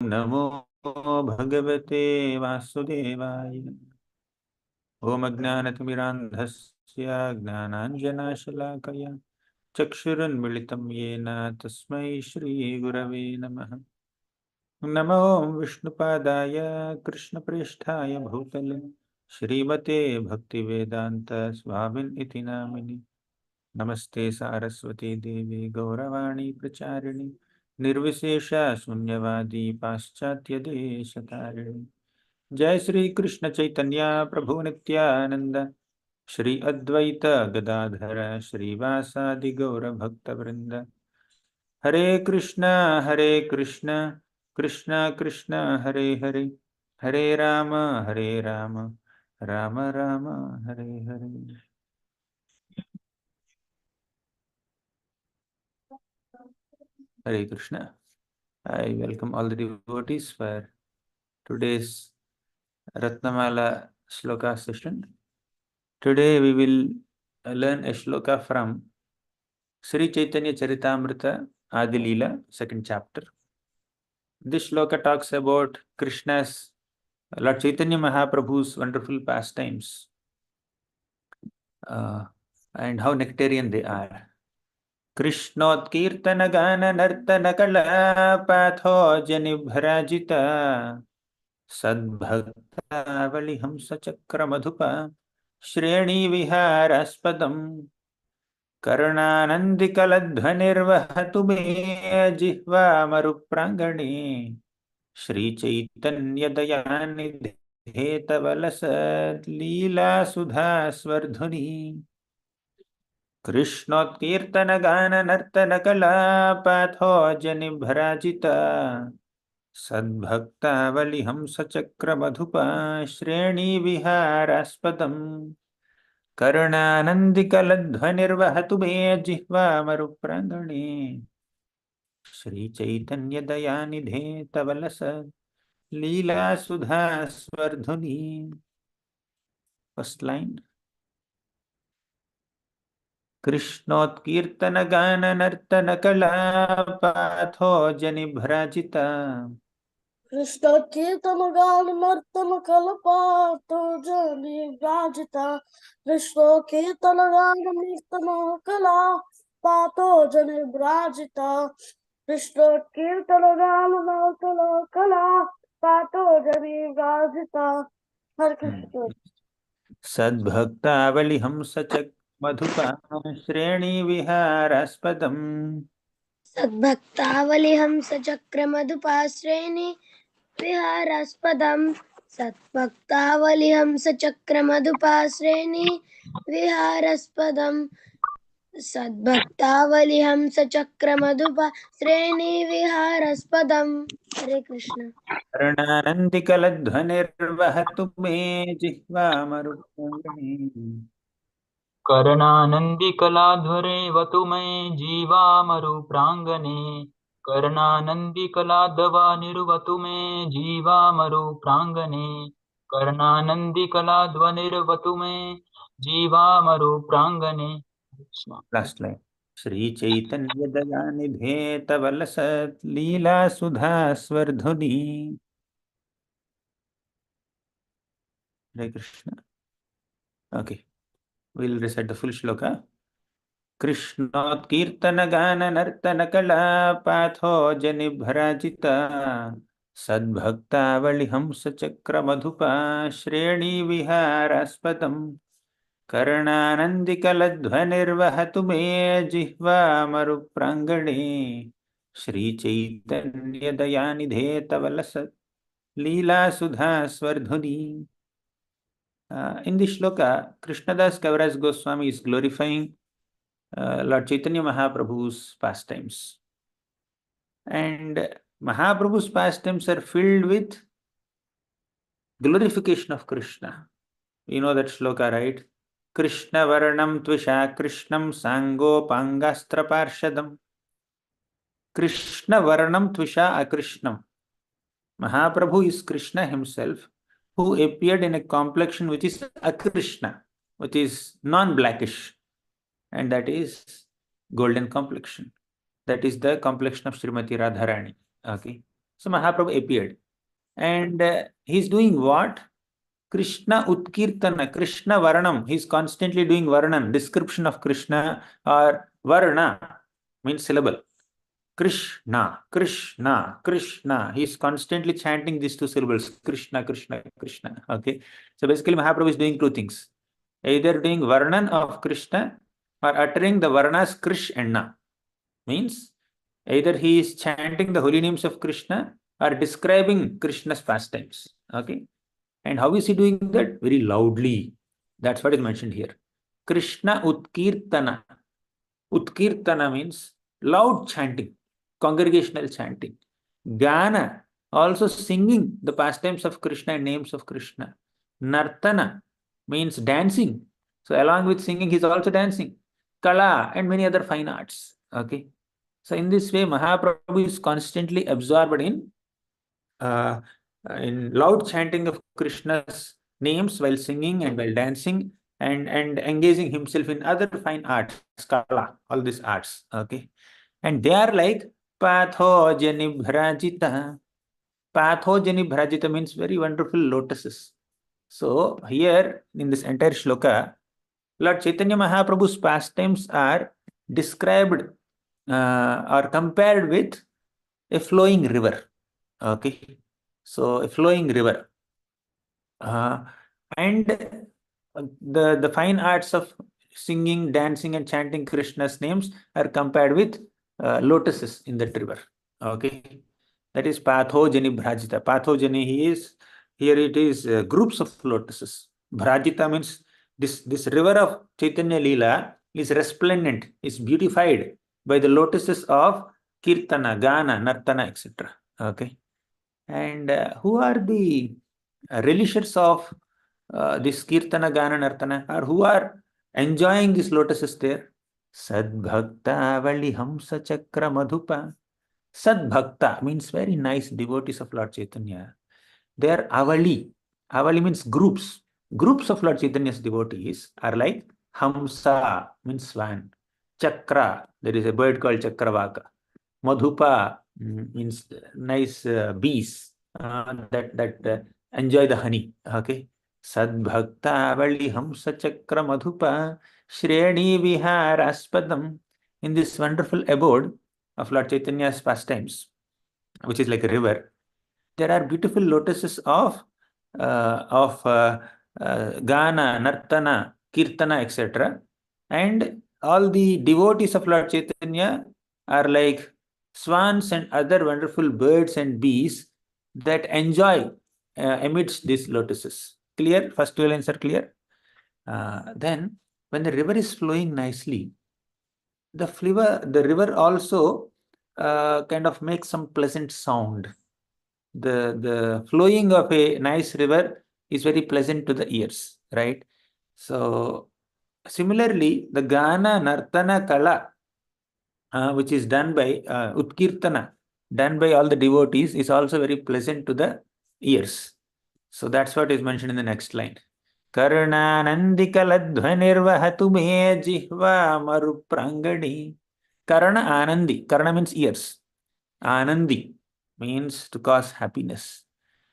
नमो भगवते वासुदेवाय। ओम अज्ञानतिमिरान्धस्य ज्ञानाञ्जनशलाकया चक्षुरुन्मिलितं येन तस्मै श्रीगुरवे नमः। नमो विष्णुपादाय कृष्णप्रेष्ठाय भूतले श्रीमते भक्तिवेदान्त स्वामिन् इति नामिनि। नमस्ते सारस्वती देवी गौरवाणी प्रचारिणि निर्विशेष शून्यवादी पाश्चात्य देशतारिणि। जय श्री कृष्ण चैतन्य प्रभु नित्यानंद श्री अद्वैत गदाधर श्रीवासादि गौर भक्त वृंद। हरे कृष्ण कृष्ण कृष्ण हरे हरे, हरे Ram Ram Ram Hare Hare. Hare Krishna. I welcome all the devotees for today's Ratnamala Sloka session. Today we will learn a shloka from Sri Chaitanya Charitamrita Adi Leela, second chapter. This shloka talks about Krishna's, Lord Chaitanya Mahaprabhu's wonderful pastimes and how nectarian they are. कृष्णोत्कीर्तन गान नर्तन कला पाथो जनिभ्राजिता सद्भक्तावली हंस चक्र मधुपा श्रेणी विहारास्पदम् कर्णानन्दिकलध्वनिर्वहतु मे जिह्वा मरुप्राङ्गणे श्रीचैतन्यदयानिधे तव लसल्लीलासुधा स्वर्धुनी कृष्णोत्कीर्तन गान नर्तन कला पाथो जनिभ्राजिता सद्भक्तावली हंस चक्र मधुपा श्रेणी विहारास्पदम् कर्णानन्दिकलध्वनिर्वहतु मे जिह्वा मरुप्राङ्गणे श्रीचैतन्यदयानिधे तव लसल्लीलासुधा स्वर्धुनी। First line. कृष्णोत्कीर्तन गान नर्तन कला पाथो जनिभ्राजिता कृष्ण कीर्तन गान नर्तन कलपातो जनि व्राजिता कृष्ण कीर्तन गान नर्तन कला पातो जनि व्राजिता कृष्ण कीर्तन गान नर्तन कला पातो जनि व्राजिता। हरे कृष्ण। सद्भक्तावली हंस चक्र मधुपा श्रेणी विहारास्पदम् सद्भक्तावली हंस चक्र मधुपाश्रेणी विहारास्पदम् सद्भक्तावली हंस चक्र मधुपाश्रेणी विहारास्पदम् सद्भक्तावली हंस चक्र मधुपा श्रेणी विहारास्पदम्। हरे कृष्ण। कर्णानन्दिकलध्वनिर्वहतु मे जिह्वा मरुप्राङ्गणे कर्णानन्दिकलाध्वरेवतु मे जीवामरुप्राङ्गणे कर्णानन्दिकलाध्वनिर्वतु मे जीवामरुप्राङ्गणे कर्णानन्दिकलाध्वनिर्वतु मे जीवामरुप्राङ्गणे। Last line. श्री चैतन्य दयानिधे तव लसल्लीलासुधा स्वर्धुनी। Hare Krishna. Okay, we'll recite the full shloka. कृष्णोत्कीर्तन गान नर्तन कला पाथो जनिभ्राजिता सद्भक्तावली हंस चक्र मधुपा श्रेणी विहारास्पदम् कर्णानन्दिकलध्वनिर्वहतु मे जिह्वा मरुप्राङ्गणे श्रीचैतन्यदयानिधे तव लसल्लीलासुधा स्वर्धुनी। In this shloka, Krishnadas Kaviraj Goswami is glorifying Lord Chaitanya Mahaprabhu's pastimes. And Mahaprabhu's pastimes are filled with glorification of Krishna. You know that shloka, right? Krishna Varnam Tvisha Krishnam Sango Pangastra Parshadam. Krishna Varnam Tvisha Akrishnam. Mahaprabhu is Krishna himself, who appeared in a complexion which is Akrishna, which is non-blackish, and that is golden complexion. That is the complexion of Srimati Radharani. Okay. So Mahaprabhu appeared. And he's doing what? Krishna Utkirtana, Krishna Varanam. He's constantly doing Varanam, description of Krishna, or Varna means syllable. Krishna, Krishna, Krishna. He's constantly chanting these two syllables, Krishna, Krishna, Krishna. Okay. So basically, Mahaprabhu is doing two things. Either doing Varnan of Krishna or uttering the Varnas Krish and Na. Means either he is chanting the holy names of Krishna or describing Krishna's pastimes. Okay. And how is he doing that? Very loudly. That's what is mentioned here. Krishna Utkirtana. Utkirtana means loud chanting, congregational chanting. Gana, also singing the pastimes of Krishna and names of Krishna. Nartana means dancing. So along with singing, he's also dancing. Kala and many other fine arts. Okay. So in this way, Mahaprabhu is constantly absorbed uh, in loud chanting of Krishna's names while singing and while dancing and engaging himself in other fine arts, kala, all these arts. Okay. And they are like pathojani bhrajita. Pathojani bhrajita means very wonderful lotuses. So here in this entire shloka, Lord Chaitanya Mahaprabhu's pastimes are described or compared with a flowing river. Okay. So a flowing river. And the fine arts of singing, dancing, and chanting Krishna's names are compared with lotuses in that river. Okay. That is Pathojani Bhrajita. Pathojani is here it is groups of lotuses. Bhrajita means this river of Chaitanya Leela is resplendent, is beautified by the lotuses of Kirtana, Gana, Nartana, etc. Okay. And who are the relishers of this Kirtana, Gana, Nartana, or who are enjoying these lotuses there? Sadbhakta Vali Hamsa Chakra Madhupa. Sadbhakta means very nice devotees of Lord Chaitanya. They are Avali. Avali means groups. Groups of Lord Chaitanya's devotees are like Hamsa means swan. Chakra, there is a bird called Chakravaka. Madhupa means nice bees that enjoy the honey. Okay. Sadbhakta Avali Hamsa Chakra Madhupa Shreni Viharaspadam. In this wonderful abode of Lord Chaitanya's pastimes, which is like a river, there are beautiful lotuses of Gana, Nartana, Kirtana, etc. And all the devotees of Lord Chaitanya are like swans and other wonderful birds and bees that enjoy amidst these lotuses. Clear? First two lines are clear. Then, when the river is flowing nicely, the river also kind of makes some pleasant sound. The flowing of a nice river is very pleasant to the ears, right? So similarly, the Gana, Nartana, Kala, which is done by Utkirtana, done by all the devotees, is also very pleasant to the ears. So that's what is mentioned in the next line. Karnanandikaladhvanirvahatu me jihva maruprangadi. Karna Anandi. Karna means ears. Anandi means to cause happiness.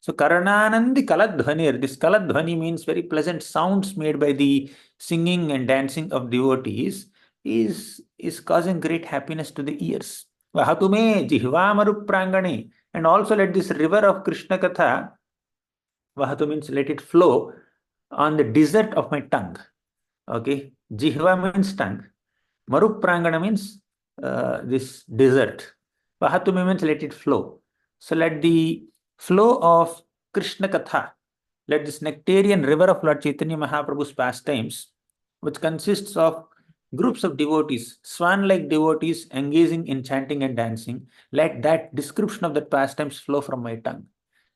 So Karananandi Kaladhvanir. This Kaladhvani means very pleasant sounds made by the singing and dancing of devotees is causing great happiness to the ears. Vahatume jihvamaru prangane. And also let this river of Krishna Katha, Vahatu means let it flow on the desert of my tongue. Okay. Jihva means tongue. Maruprangana means this desert. Vahatume means let it flow. So let the flow of Krishna Katha, let this nectarian river of Lord Chaitanya Mahaprabhu's pastimes, which consists of groups of devotees, swan-like devotees engaging in chanting and dancing, let that description of that pastimes flow from my tongue.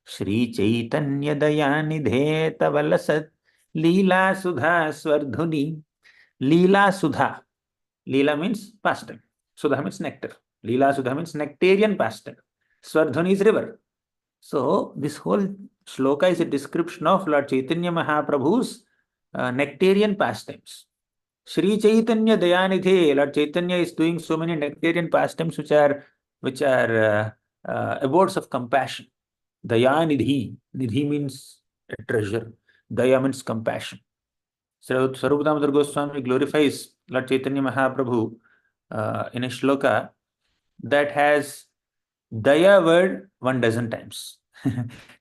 Shri Chaitanya Dayanidhe Tavalasat Leela Sudha Swardhuni. Leela Sudha. Leela means pastime. Sudha means nectar. Leela Sudha means nectarian pastime. Swardhuni is river. So this whole shloka is a description of Lord Chaitanya Mahaprabhu's nectarian pastimes. Sri Chaitanya Dayanidhe, Lord Chaitanya is doing so many nectarian pastimes which are abodes of compassion. Daya Nidhi. Nidhi means a treasure. Daya means compassion. So Swarupa Damodar Goswami glorifies Lord Chaitanya Mahaprabhu in a shloka that has Daya word 1 dozen times.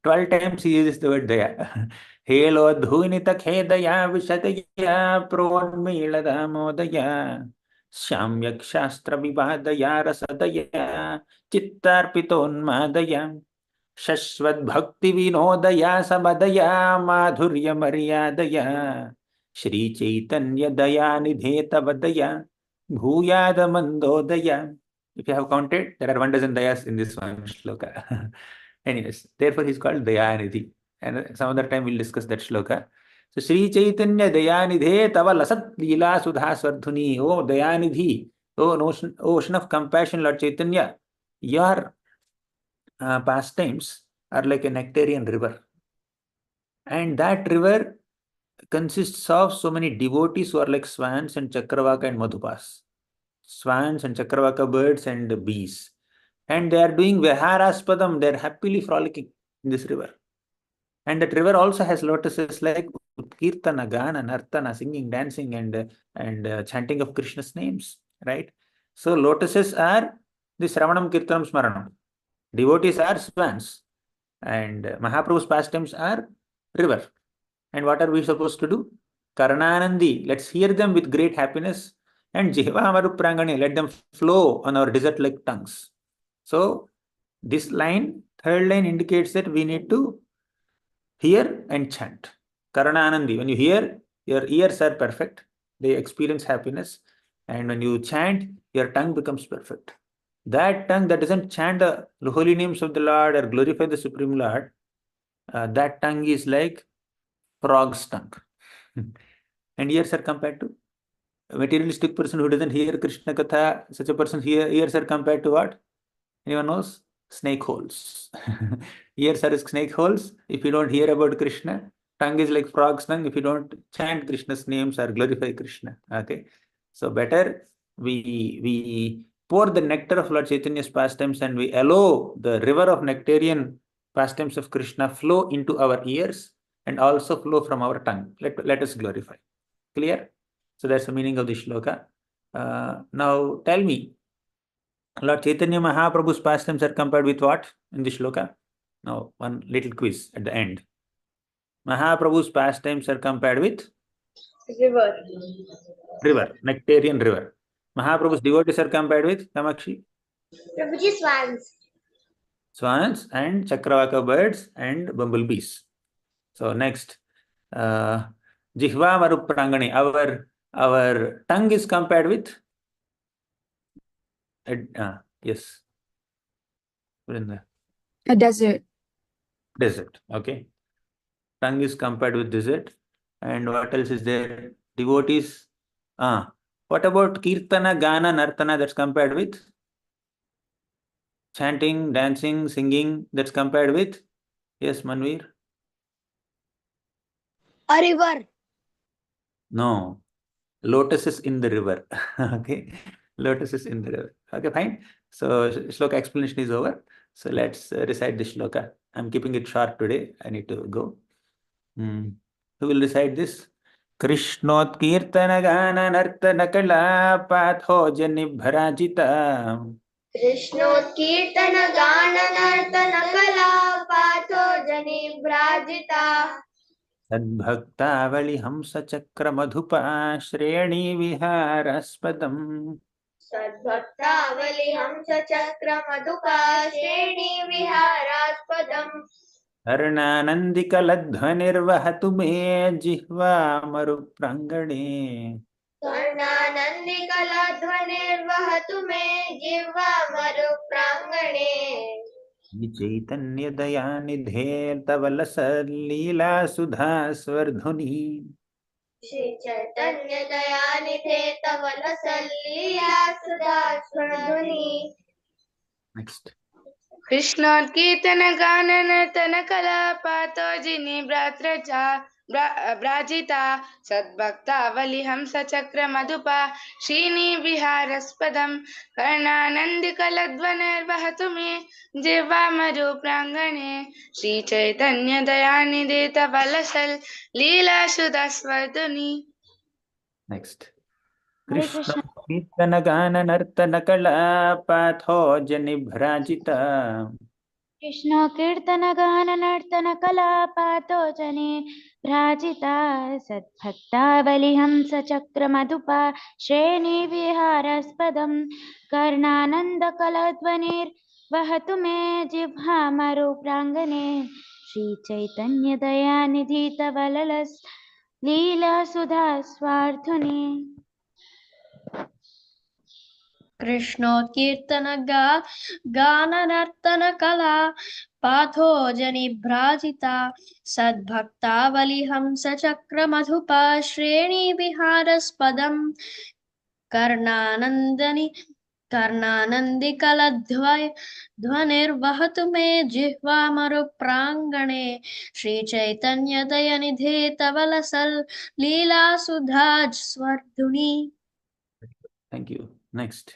12 times he uses the word Daya. Helo dhunita khedaya vishadaya pronmila damodaya shamyak shastra vivadaya rasadaya chittarpitonmadaya shashvat bhakti vinodaya samadaya madhurya maryadaya Shri Chaitanya daya nidheta vadaya bhuyada mandodaya. If you have counted, there are 1 dozen dayas in this one shloka. Anyways, therefore he is called Dayanidhi. And some other time we'll discuss that shloka. So Sri Chaitanya Dayanidhe Tava Lasat Leela Sudha Swardhuni. Oh Dayanidhi, ocean of compassion, Lord Chaitanya, your pastimes are like a nectarian river. And that river consists of so many devotees who are like swans and Chakravaka and Madhupas. Swans and Chakravaka birds and bees. And they are doing Viharaspadam, they are happily frolicking in this river. And that river also has lotuses like Kirtana, Gana, Nartana, singing, dancing, and chanting of Krishna's names, right? So lotuses are the Sravanam Kirtanam Smaranam. Devotees are swans. And Mahaprabhu's pastimes are river. And what are we supposed to do? Karnanandi, let's hear them with great happiness. And Jihva Amaruprangani, let them flow on our desert-like tongues. So this line, third line indicates that we need to hear and chant. Karananandi, when you hear, your ears are perfect, they experience happiness. And when you chant, your tongue becomes perfect. That tongue that doesn't chant the holy names of the Lord or glorify the Supreme Lord, that tongue is like frog's tongue. And ears are compared to a materialistic person who doesn't hear Krishna Katha, such a person's ears are compared to what? Anyone knows? Snake holes. Ears are snake holes. If you don't hear about Krishna, tongue is like frog's tongue. If you don't chant Krishna's names or glorify Krishna, okay. So better we pour the nectar of Lord Chaitanya's pastimes and we allow the river of nectarian pastimes of Krishna flow into our ears and also flow from our tongue. Let us glorify. Clear? So that's the meaning of the shloka. Now tell me, Lord Chaitanya Mahaprabhu's pastimes are compared with what in the shloka? Now, one little quiz at the end. Mahaprabhu's pastimes are compared with river, nectarian river. Mahaprabhu's devotees are compared with Kamakshi, Prabhuji, swans. swans and Chakravaka birds and bumblebees. So next, Jihva Maruprangani, our tongue is compared with yes, Vrinda. A desert. Desert. Okay. Tongue is compared with desert. And what else is there? Devotees. What about Kirtana, Gana, Nartana? That's compared with chanting, dancing, singing. That's compared with, yes, Manvir? A river. No. Lotuses in the river. Okay. Lotuses in the river. Okay, fine. So shloka explanation is over. So let's recite the shloka. I'm keeping it short today. I need to go. Who will recite this? Krishnotkeertana gana nartana kala patho janibharajita कृष्णोत्कीर्तन गान नर्तन कला पाथो जनि भ्राजिता Sadbhaktavali hamsa chakra madhupa shreni viharaspadaम सद्भक्तावली हंस चक्र मधुका श्रेणी विहारास्पदम Karnanandikaladhvanirvahatu me jihva maruprangane कर्णानन्दिकलध्वनिर्वहतु मे जिह्वा मरु प्राङ्गणे चैतन्य दयानिधे तव लसलीला सुधा स्वर्धुनी श्री चैतन्य दयानिधे तव लसल्लीला सुधा स्वर्धुनी Next. कृष्णोत्कीर्तन गान नर्तन कला पातोजिनी भ्रात्रजा भ्राजिता सद्भक्तावली हंस चक्र मधुपा श्रीनी विहारस्पदम कर्णानंदिकलध्वनिर्वहतु मे जिह्वामरु प्रांगणे श्री चैतन्य दयानिधे तवलसल लीला सुदस्वर्धुनि. Next. Hare Krishna Krishna. Kirtana Gana Nartana Kala Patho Jani Bhrajita. Krishna कीर्तन गान नर्तन कला पातो जने भ्राजिता सद्भक्तावली हंस चक्र मधुपा श्रेणी विहारास्पदम कर्णानंद कलध्वनिर्वहतु मे जिह्वामरु प्रांगणे श्री चैतन्य दयानिधि तव ललस लीला सुधा स्वार्थुनि. कृष्णोत्कीर्तन गान नर्तन कला पाथो जनिभ्राजिता सद्भक्तावली हंस चक्र मधुपा श्रेणी विहारस्पदम कर्णानन्दिकलध्वनिर्वहतु मे जिह्वामरु प्रांगणे श्रीचैतन्यदयनिधे तव लसल् लीलासुधा स्वर्धुनि. Thank you. Next.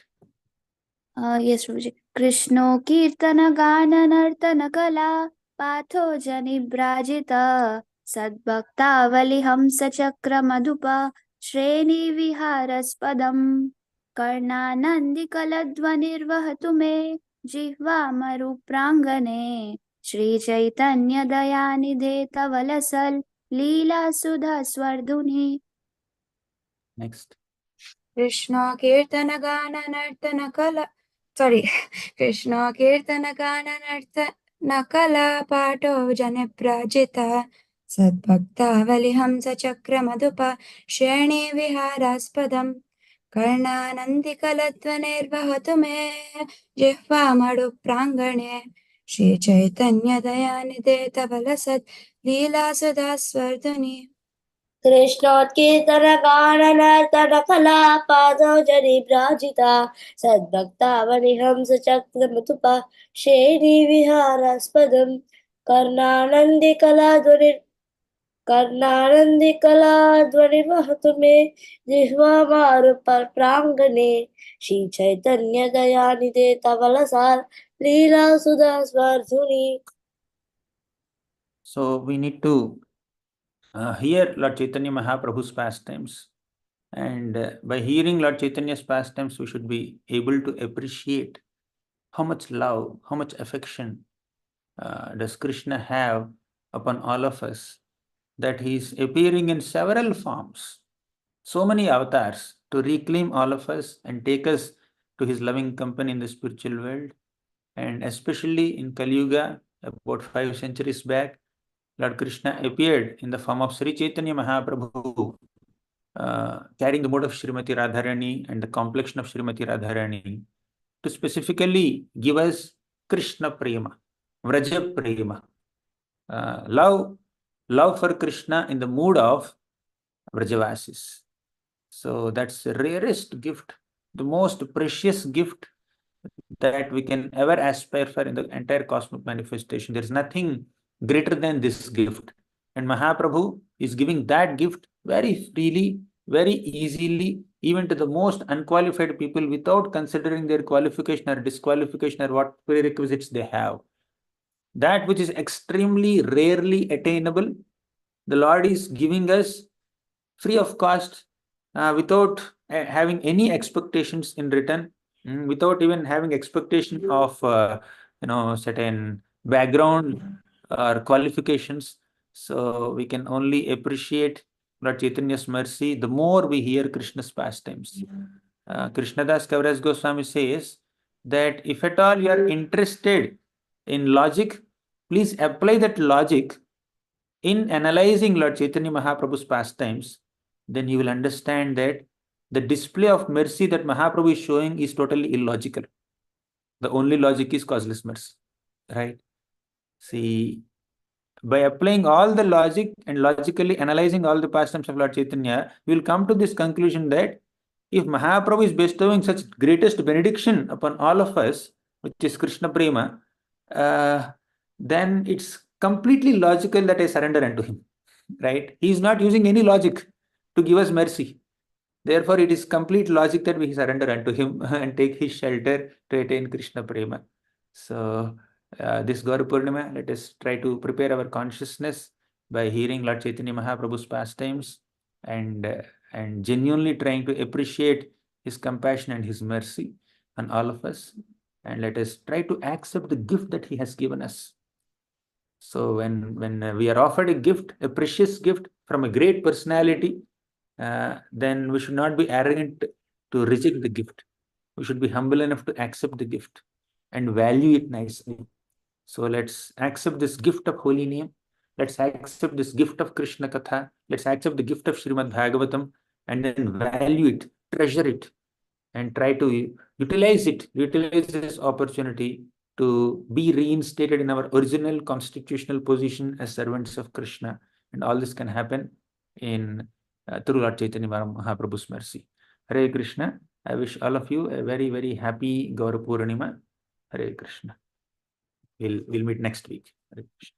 Yes, Prabhuji. Krishno Kirtana Gana Nartana Kala Patho Jani Brajita Sadbhakta Vali Hamsa Chakra Madhupa Shreni Viharaspadam Karnanandi Kaladvanirvahatu me Jihva Maru Prangane Shri Chaitanya Dayanidhe Tavalasal Leela Sudha Swardhuni. Next. Krishna Kirtana Gana Nartana Kala Krishna Kirtana Gana Nartana Kala Pato Jane Prajita Sadbhakta Vali Hamsa Chakra Madhupa Shreni Viharaspadam Karnanandi Kaladvanirvahatu me Jihva Madu Prangane Shri Chaitanya Dayanidhe Tavalasad Leela Sudha Swardhani. कृष्णोत्कीर्तन गान नर्तन कला पादौ जनि भ्राजिता सद्भक्तावनिहंस चक्र मधुपा श्रेणी विहारास्पदम कर्णानन्दिकलाध्वनिर्वहतु मे जिह्वामारु प्रांगणे श्री चैतन्य दयानिधे तवलसार लीला सुधा स्वर्धुनि. So we need to hear Lord Chaitanya Mahaprabhu's pastimes. And by hearing Lord Chaitanya's pastimes, we should be able to appreciate how much love, how much affection does Krishna have upon all of us, that he is appearing in several forms, so many avatars, to reclaim all of us and take us to his loving company in the spiritual world. And especially in Kali Yuga, about 5 centuries back, Lord Krishna appeared in the form of Sri Chaitanya Mahaprabhu, carrying the mode of Srimati Radharani and the complexion of Srimati Radharani, to specifically give us Krishna Prema, Vraja Prema, love for Krishna in the mood of Vrajavasis. So that's the rarest gift, the most precious gift that we can ever aspire for in the entire cosmic manifestation. There is nothing greater than this gift. And Mahaprabhu is giving that gift very freely, very easily, even to the most unqualified people without considering their qualification or disqualification or what prerequisites they have. That which is extremely rarely attainable, the Lord is giving us free of cost, without having any expectations in return, without even having expectation of certain background or qualifications. So we can only appreciate Lord Chaitanya's mercy the more we hear Krishna's pastimes. Krishnadas Kaviraj Goswami says that if at all you are interested in logic, please apply that logic in analyzing Lord Chaitanya Mahaprabhu's pastimes. Then you will understand that the display of mercy that Mahaprabhu is showing is totally illogical. The only logic is causeless mercy, right? See, by applying all the logic and logically analyzing all the pastimes of Lord Chaitanya, we will come to this conclusion that if Mahaprabhu is bestowing such greatest benediction upon all of us, which is Krishna Prema, then it's completely logical that I surrender unto him, right? He is not using any logic to give us mercy. Therefore, it is complete logic that we surrender unto him and take his shelter to attain Krishna Prema. So, this Gaur Purnima, let us try to prepare our consciousness by hearing Lord Chaitanya Mahaprabhu's pastimes and genuinely trying to appreciate his compassion and his mercy on all of us. And let us try to accept the gift that he has given us. So when we are offered a gift, a precious gift from a great personality, then we should not be arrogant to reject the gift. We should be humble enough to accept the gift and value it nicely. So let's accept this gift of holy name. Let's accept this gift of Krishna Katha. Let's accept the gift of Srimad Bhagavatam and then value it, treasure it, and try to utilize it, utilize this opportunity to be reinstated in our original constitutional position as servants of Krishna. And all this can happen in through Lord Chaitanya Mahaprabhu's mercy. Hare Krishna. I wish all of you a very, very happy Gaur Purnima. Hare Krishna. We'll meet next week. Hare Krishna.